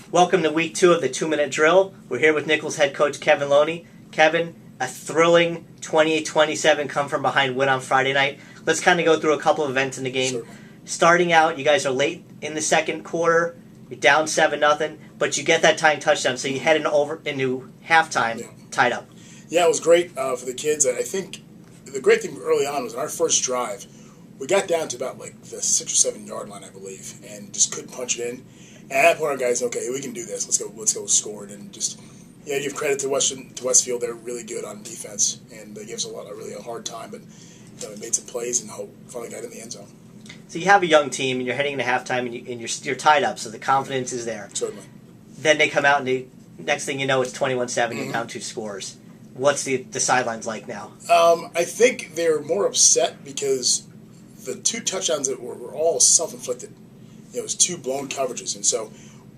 Welcome to week 2 of the 2-minute drill. We're here with Nichols head coach Kevin Loney. Kevin, a thrilling 28-27 come from behind win on Friday night. Let's kind of go through a couple of events in the game. Certainly. Starting out, you guys are late in the second quarter. You're down 7-0, but you get that tying touchdown, so you head into halftime tied up. Yeah, it was great for the kids. I think the great thing early on was in our first drive, we got down to about like the 6 or 7 yard line, I believe, and just couldn't punch it in. And at that point, our guys, okay, we can do this. Let's go score it, and just give credit to Westfield. They're really good on defense, and they give us really a hard time, but we made some plays and finally got in the end zone. So you have a young team, and you're heading into halftime, and you're tied up, so the confidence is there. Certainly. Then they come out, and next thing you know, it's 21-7. You're down 2 scores. What's the sidelines like now? I think they're more upset because the 2 touchdowns that were all self-inflicted. It was 2 blown coverages, and so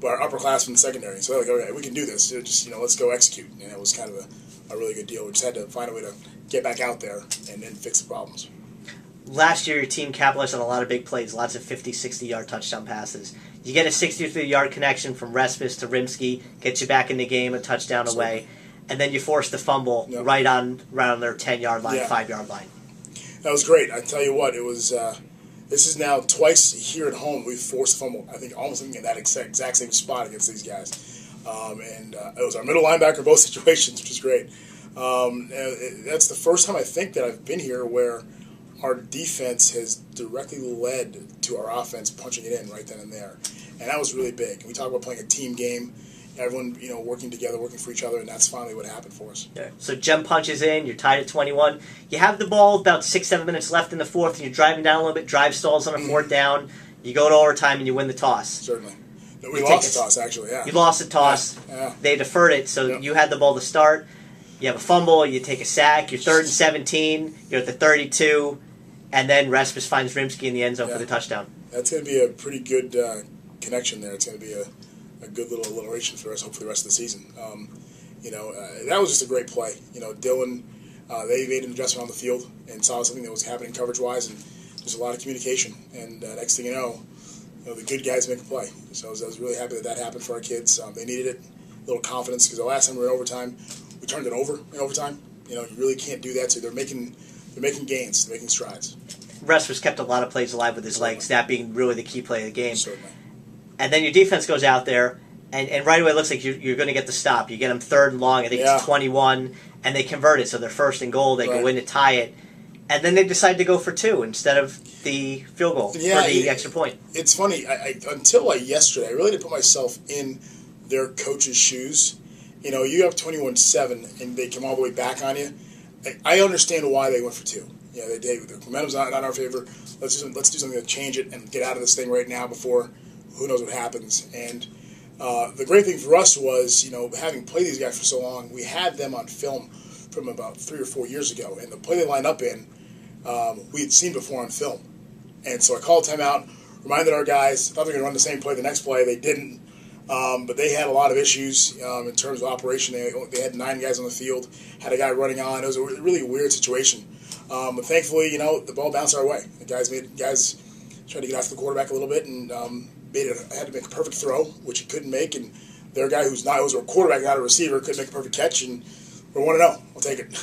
our upperclassmen secondary. So they're like, okay, we can do this. Just let's go execute. And it was kind of a really good deal. We just had to find a way to get back out there and then fix the problems. Last year, your team capitalized on a lot of big plays, lots of 50, 60-yard touchdown passes. You get a 63-yard connection from Respis to Rimsky, gets you back in the game, a touchdown away, and then you force the fumble right on their 10-yard line, 5-yard line. That was great. I tell you what, it was. This is now twice here at home we've forced a fumble. I think almost in that exact same spot against these guys, and it was our middle linebacker both situations, which is great. That's the first time I think that I've been here where our defense has directly led to our offense punching it in right then and there, and that was really big. We talk about playing a team game. Everyone, working together, working for each other, and that's finally what happened for us. Yeah. So Jem punches in, you're tied at 21. You have the ball about 6-7 minutes left in the fourth, and you're driving down a little bit, drive stalls on a fourth down. You go to overtime, and you win the toss. Certainly. We lost the toss, actually, You lost the toss. Yeah. They deferred it, so you had the ball to start. You have a fumble, you take a sack, you're 3rd and 17, you're at the 32, and then Respis finds Rimsky in the end zone for the touchdown. That's going to be a pretty good connection there. It's going to be a good little alliteration for us, hopefully the rest of the season. That was just a great play. Dylan, they made an adjustment on the field and saw something that was happening coverage-wise, and there's a lot of communication. And next thing you know, the good guys make a play. So I was really happy that happened for our kids. They needed it, a little confidence, because the last time we were in overtime, we turned it over in overtime. You really can't do that. So they're making gains, they're making strides. Respis kept a lot of plays alive with his legs, that being really the key play of the game. Certainly. And then your defense goes out there, and right away it looks like you're going to get the stop. You get them 3rd and long, I think it's 21, and they convert it, so they're 1st and goal. They go in to tie it, and then they decide to go for 2 instead of the field goal, or the extra point. It's funny, until yesterday, I really didn't put myself in their coach's shoes. You have 21-7, and they come all the way back on you. I understand why they went for 2. The momentum's not in our favor. Let's do something to change it and get out of this thing right now before who knows what happens. And the great thing for us was, having played these guys for so long, we had them on film from about 3 or 4 years ago. And the play they lined up in, we had seen before on film. And so I called timeout, reminded our guys, thought they were going to run the same play the next play. They didn't. But they had a lot of issues in terms of operation. They had 9 guys on the field, had a guy running on. It was a really weird situation. But thankfully, the ball bounced our way. The guys tried to get after the quarterback a little bit and had to make a perfect throw, which he couldn't make. And their guy who was a quarterback, not a receiver, couldn't make a perfect catch. And we're 1-0. I'll take it.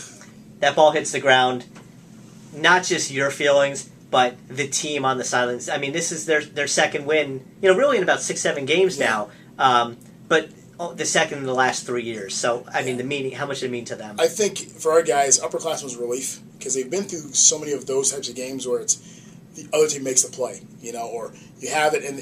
That ball hits the ground. Not just your feelings, but the team on the sidelines. I mean, this is their second win, really in about 6-7 games now. But the second in the last 3 years. So, I mean, the meaning, how much did it mean to them? I think for our guys, upperclassmen was relief because they've been through so many of those types of games where it's the other team makes the play, or you have it and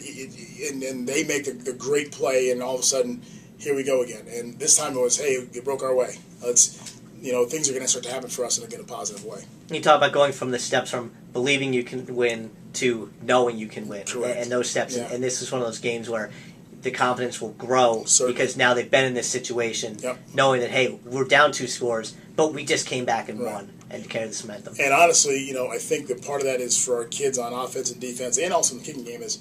they make the great play, and all of a sudden, here we go again. And this time it was, hey, it broke our way. Things are going to start to happen for us in a positive way. You talk about going from the steps from believing you can win to knowing you can win. Correct. And those steps. And this is one of those games where the confidence will grow because now they've been in this situation, knowing that, hey, we're down 2 scores, but we just came back and won and carried this momentum. And honestly, I think that part of that is for our kids on offense and defense, and also in the kicking game, is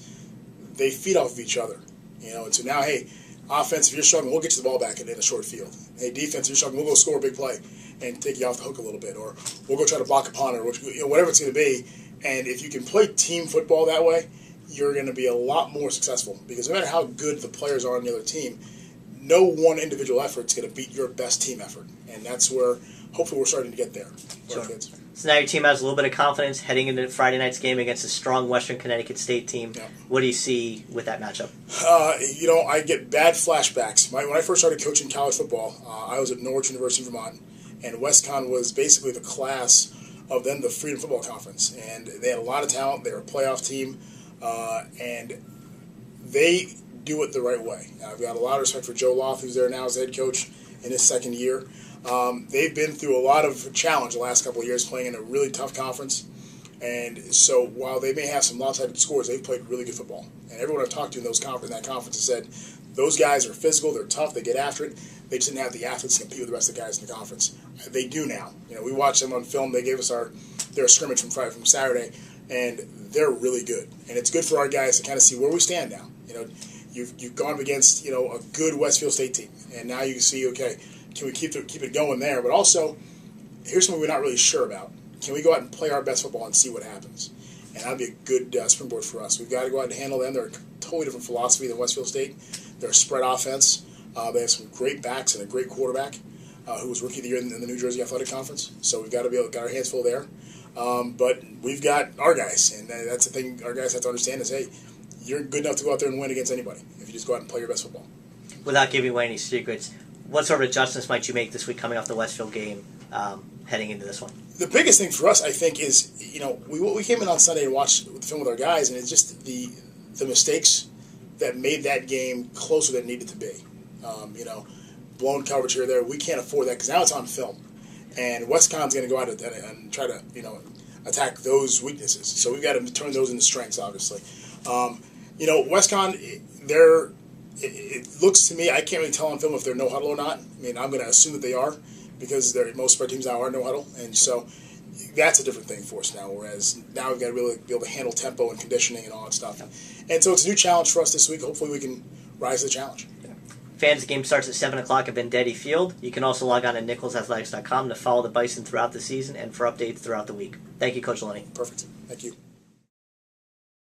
they feed off of each other. And so now, hey, offense, if you're struggling, we'll get you the ball back in a short field. Hey, defense, if you're struggling, we'll go score a big play and take you off the hook a little bit, or we'll go try to block a punt, or whatever it's going to be. And if you can play team football that way, you're going to be a lot more successful, because no matter how good the players are on the other team, no one individual effort is going to beat your best team effort, and that's where hopefully we're starting to get there for our kids. So now your team has a little bit of confidence heading into Friday night's game against a strong Western Connecticut State team. Yeah. What do you see with that matchup? I get bad flashbacks. When I first started coaching college football, I was at Norwich University, Vermont, and Westcon was basically the class of then the Freedom Football Conference, and they had a lot of talent. They were a playoff team, and they do it the right way. I've got a lot of respect for Joe Loth, who's there now as head coach in his second year. They've been through a lot of challenge the last couple of years, playing in a really tough conference. And so while they may have some lopsided scores, they've played really good football. And everyone I've talked to in that conference has said those guys are physical, they're tough, they get after it. They just didn't have the athletes to compete with the rest of the guys in the conference. They do now. We watched them on film. They gave us their scrimmage from Saturday, and they're really good. And it's good for our guys to kind of see where we stand now. You've gone up against a good Westfield State team, and now you see, okay, can we keep it going there? But also, here's something we're not really sure about. Can we go out and play our best football and see what happens? And that'd be a good springboard for us. We've got to go out and handle them. They're a totally different philosophy than Westfield State. They're a spread offense. They have some great backs and a great quarterback who was Rookie of the Year in the New Jersey Athletic Conference. So we've got to get our hands full there. But we've got our guys, and that's the thing our guys have to understand is, hey, you're good enough to go out there and win against anybody if you just go out and play your best football. Without giving away any secrets, what sort of adjustments might you make this week coming off the Westfield game heading into this one? The biggest thing for us, I think, is, we came in on Sunday and watched the film with our guys, and it's just the mistakes that made that game closer than it needed to be. Blown coverage here or there. We can't afford that because now it's on film. And Westcon's going to go out and try to, attack those weaknesses. So we've got to turn those into strengths, obviously. Westcon, it looks to me, I can't really tell on film if they're no huddle or not. I mean, I'm going to assume that they are because most of our teams now are no huddle. And so that's a different thing for us now, whereas now we've got to really be able to handle tempo and conditioning and all that stuff. And so it's a new challenge for us this week. Hopefully we can rise to the challenge. Fans, the game starts at 7 o'clock at Vendetti Field. You can also log on to nicholsathletics.com to follow the Bison throughout the season and for updates throughout the week. Thank you, Coach Loney. Perfect. Thank you.